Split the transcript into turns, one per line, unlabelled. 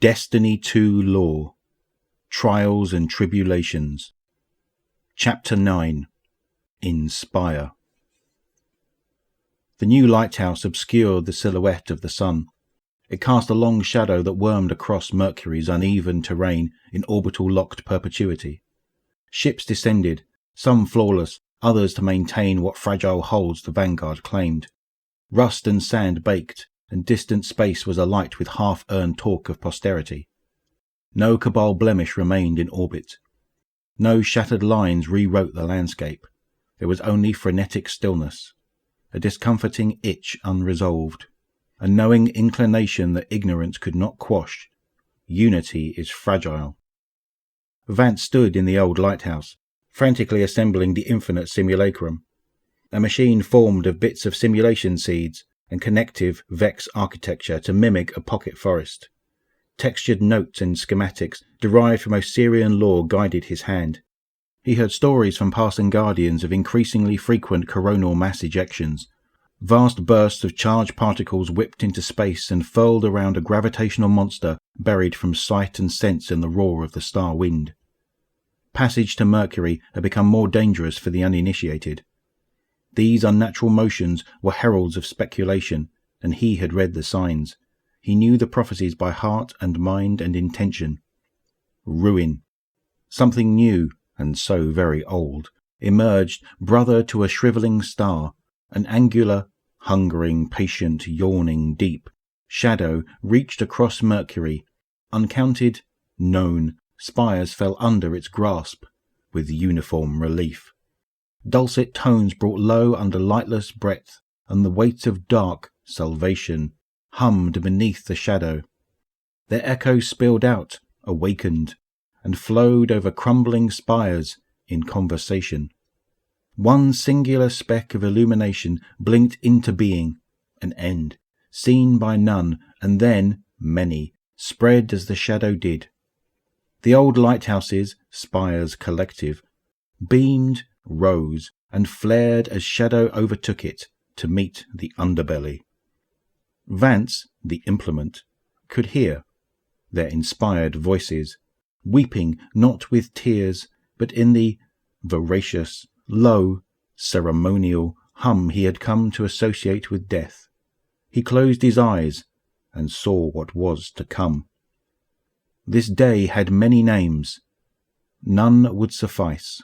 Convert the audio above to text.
Destiny 2 Law, Trials and Tribulations. Chapter 9. Inspire. The new lighthouse obscured the silhouette of the sun. It cast a long shadow that wormed across Mercury's uneven terrain in orbital locked perpetuity. Ships descended, some flawless, others to maintain what fragile holds the vanguard claimed. Rust and sand baked, and distant space was alight with half-earned talk of posterity. No Cabal blemish remained in orbit. No shattered lines rewrote the landscape. There was only frenetic stillness, a discomforting itch unresolved, a knowing inclination that ignorance could not quash. Unity is fragile. Vance stood in the old lighthouse, frantically assembling the infinite simulacrum. A machine formed of bits of simulation seeds and connective Vex architecture to mimic a pocket forest. Textured notes and schematics derived from Osirian lore guided his hand. He heard stories from passing guardians of increasingly frequent coronal mass ejections. Vast bursts of charged particles whipped into space and furled around a gravitational monster buried from sight and sense in the roar of the star wind. Passage to Mercury had become more dangerous for the uninitiated. These unnatural motions were heralds of speculation, and he had read the signs. He knew the prophecies by heart and mind and intention. Ruin. Something new, and so very old, emerged, brother to a shrivelling star. An angular, hungering, patient, yawning, deep shadow reached across Mercury. Uncounted, known, spires fell under its grasp, with uniform relief. Dulcet tones brought low under lightless breadth, and the weight of dark salvation hummed beneath the shadow. Their echoes spilled out, awakened, and flowed over crumbling spires in conversation. One singular speck of illumination blinked into being, an end, seen by none, and then many, spread as the shadow did. The old lighthouse's spires-collective beamed, rose, and flared as shadow overtook it to meet the underbelly. Vance, the implement, could hear their inspired voices, weeping not with tears, but in the voracious, low, ceremonial hum he had come to associate with death. He closed his eyes and saw what was to come. This day had many names. None would suffice.